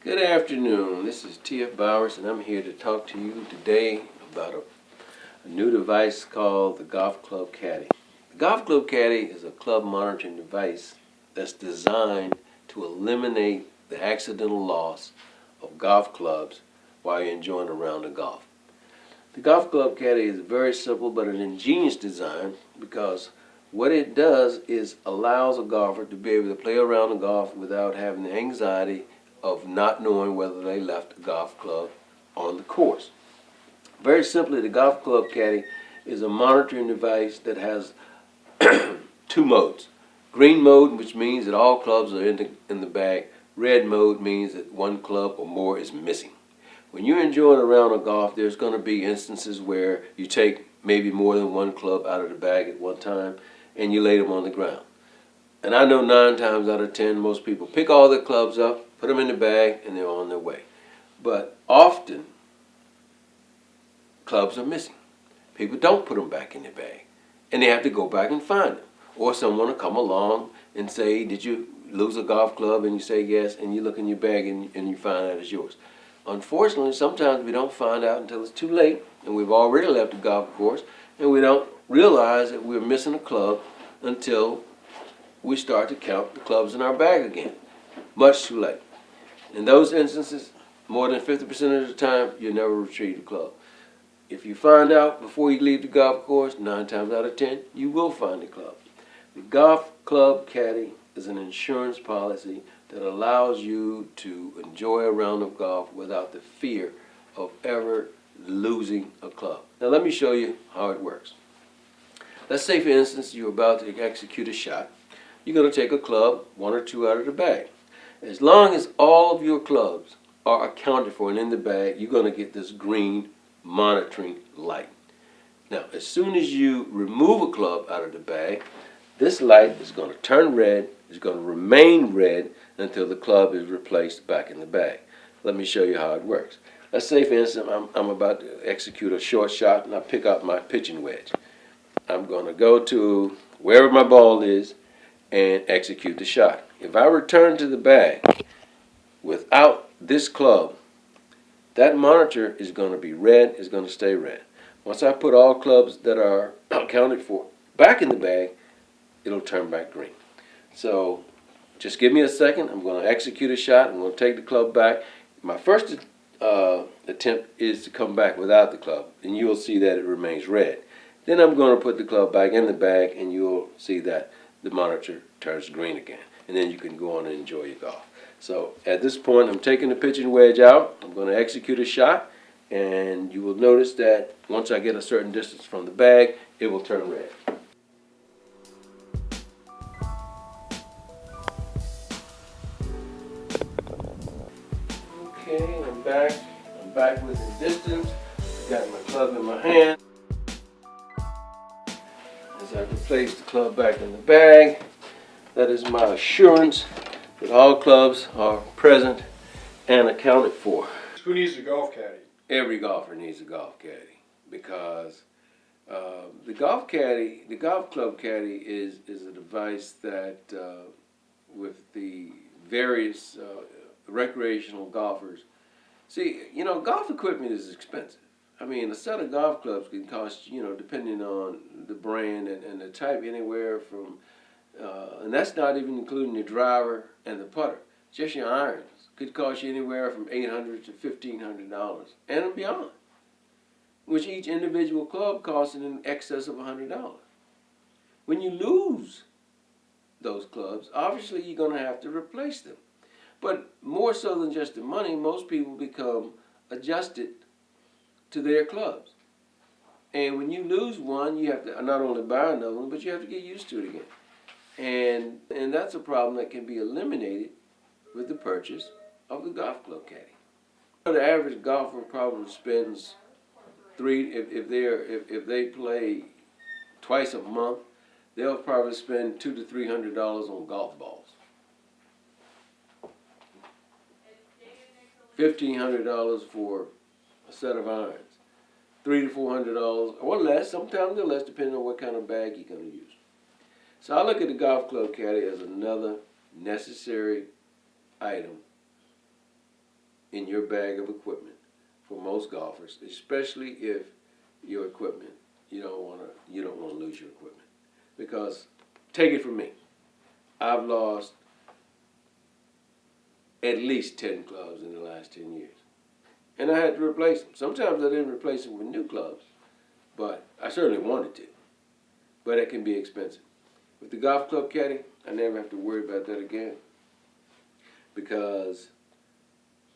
Good afternoon. This is T.F. Bowers, and I'm here to talk to you today about a new device called the Golf Club Caddy. The Golf Club Caddy is a club monitoring device that's designed to eliminate the accidental loss of golf clubs while you're enjoying a round of golf. The Golf Club Caddy is very simple but an ingenious design because what it does is allows a golfer to be able to play a round of golf without having the anxiety of not knowing whether they left a golf club on the course. Very simply, the Golf Club Caddy is a monitoring device that has two modes. Green mode, which means that all clubs are in the bag. Red mode means that one club or more is missing. When you're enjoying a round of golf, there's going to be instances where you take maybe more than one club out of the bag at one time and you lay them on the ground. And I know 9 times out of 10, most people pick all their clubs up, put them in the bag, and they're on their way. But often, clubs are missing. People don't put them back in the bag, and they have to go back and find them. Or someone will come along and say, did you lose a golf club? And you say yes, and you look in your bag and you find out it's yours. Unfortunately, sometimes we don't find out until it's too late, and we've already left the golf course, and we don't realize that we're missing a club until we start to count the clubs in our bag again. Much too late. In those instances, more than 50% of the time, you'll never retrieve the club. If you find out before you leave the golf course, 9 times out of 10, you will find the club. The Golf Club Caddy is an insurance policy that allows you to enjoy a round of golf without the fear of ever losing a club. Now let me show you how it works. Let's say, for instance, you're about to execute a shot. You're going to take a club, 1 or 2 out of the bag. As long as all of your clubs are accounted for and in the bag, you're going to get this green monitoring light. Now, as soon as you remove a club out of the bag, this light is going to turn red. It's going to remain red until the club is replaced back in the bag. Let me show you how it works. Let's say, for instance, I'm about to execute a short shot and I pick up my pitching wedge. I'm going to go to wherever my ball is and execute the shot. If I return to the bag without this club, that monitor is going to be red, is going to stay red. Once I put all clubs that are accounted for back in the bag, it'll turn back green. So just give me a second. I'm going to execute a shot. I'm going to take the club back. My first attempt is to come back without the club, and you'll see that it remains red. Then I'm going to put the club back in the bag, and you'll see that the monitor turns green again. And then you can go on and enjoy your golf. So at this point, I'm taking the pitching wedge out. I'm going to execute a shot, and you will notice that once I get a certain distance from the bag, it will turn red. Okay, I'm back. I'm back within distance. Got my club in my hand. As I replace the club back in the bag, that is my assurance that all clubs are present and accounted for. Who needs a golf caddy? Every golfer needs a golf caddy because the golf club caddy is a device that with the various recreational golfers. See, you know, golf equipment is expensive. I mean, a set of golf clubs can cost, you know, depending on the brand and the type, anywhere from, and that's not even including the driver and the putter. Just your irons could cost you anywhere from $800 to $1,500 and beyond, which each individual club costs in excess of $100. When you lose those clubs, obviously you're going to have to replace them. But more so than just the money, most people become adjusted to their clubs. And when you lose one, you have to not only buy another one, but you have to get used to it again. And that's a problem that can be eliminated with the purchase of the Golf Club Caddy. The average golfer probably spends if they play twice a month, they'll probably spend $200 to $300 on golf balls. $1,500 for a set of irons, $300 to $400 or less. Sometimes they're less, depending on what kind of bag you're going to use. So I look at the Golf Club Caddy as another necessary item in your bag of equipment for most golfers, especially if your equipment, you don't want to lose your equipment. Because, take it from me, I've lost at least 10 clubs in the last 10 years. And I had to replace them. Sometimes I didn't replace them with new clubs, but I certainly wanted to. But it can be expensive. With the golf club caddy, I never have to worry about that again. Because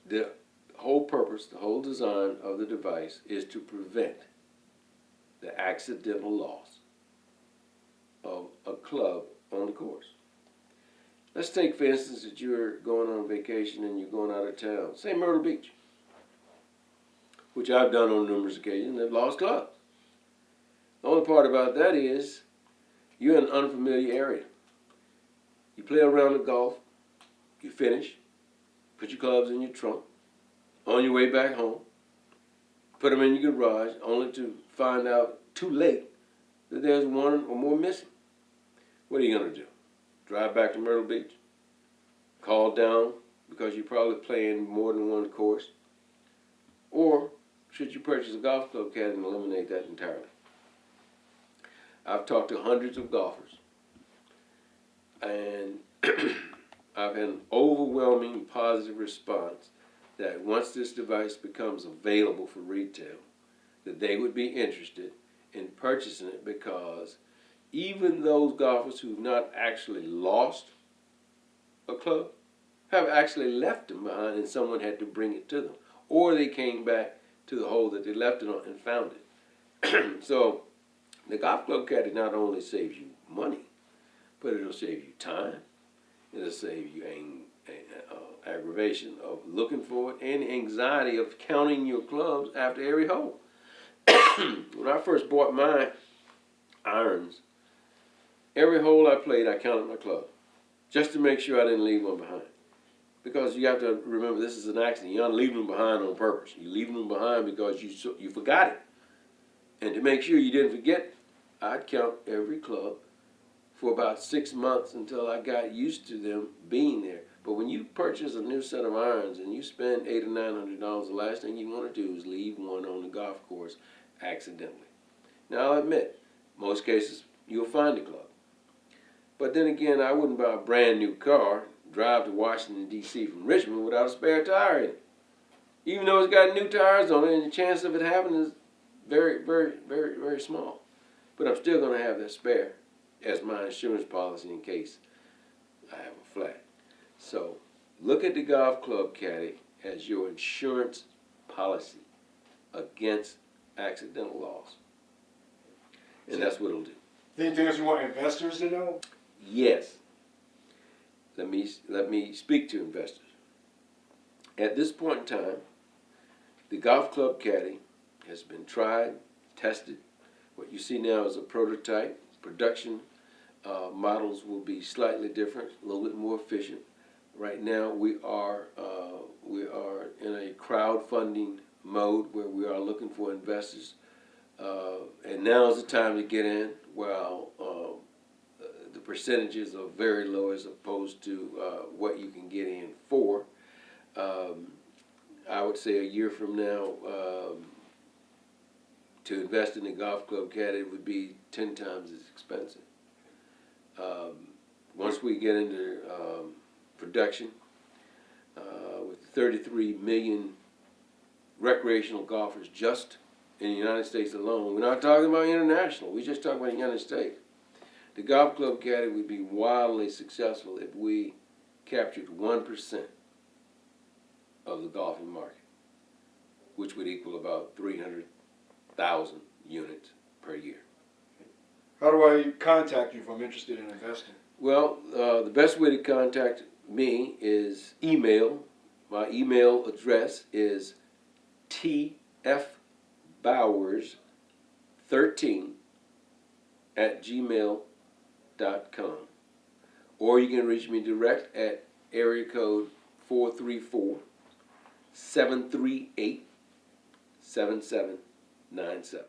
the whole purpose, the whole design of the device is to prevent the accidental loss of a club on the course. Let's take, for instance, that you're going on vacation and you're going out of town, say Myrtle Beach, which I've done on numerous occasions. I've lost clubs. The only part about that is you're in an unfamiliar area. You play around the golf, you finish, put your clubs in your trunk, on your way back home, put them in your garage, only to find out too late that there's one or more missing. What are you going to do? Drive back to Myrtle Beach? Call down because you're probably playing more than one course? Or should you purchase a golf club caddy and eliminate that entirely? I've talked to hundreds of golfers, and I've had an overwhelming positive response that once this device becomes available for retail, that they would be interested in purchasing it, because even those golfers who've not actually lost a club have actually left them behind and someone had to bring it to them. Or they came back to the hole that they left it on and found it. So the golf club caddy not only saves you money, but it'll save you time. It'll save you aggravation of looking for it and anxiety of counting your clubs after every hole. When I first bought my irons, every hole I played, I counted my club, just to make sure I didn't leave one behind. Because you have to remember, this is an accident. You're not leaving them behind on purpose. You're leaving them behind because you forgot it. And to make sure you didn't forget, I'd count every club for about 6 months until I got used to them being there. But when you purchase a new set of irons and you spend $800 or $900, the last thing you want to do is leave one on the golf course accidentally. Now, I'll admit, most cases you'll find a club. But then again, I wouldn't buy a brand new car, drive to Washington, D.C. from Richmond without a spare tire in it. Even though it's got new tires on it, and the chance of it happening is very, very, very, very small. But I'm still going to have that spare as my insurance policy in case I have a flat. So look at the golf club caddy as your insurance policy against accidental loss. And that's what it'll do. Anything else you want investors to know? Yes. Let me speak to investors. At this point in time, the golf club caddy has been tried, tested. What you see now is a prototype. Production models will be slightly different, a little bit more efficient. Right now, we are in a crowdfunding mode where we are looking for investors, and now is the time to get in. While the percentages are very low as opposed to what you can get in for. I would say a year from now, to invest in a golf club caddy would be 10 times as expensive. Once we get into production, with 33 million recreational golfers just in the United States alone, we're not talking about international, we're just talking about the United States. The golf club caddy would be wildly successful if we captured 1% of the golfing market, which would equal about 300,000 units per year. How do I contact you if I'm interested in investing? Well, the best way to contact me is email. My email address is tfbowers13@gmail.com. Or you can reach me direct at area code 434-738-7797.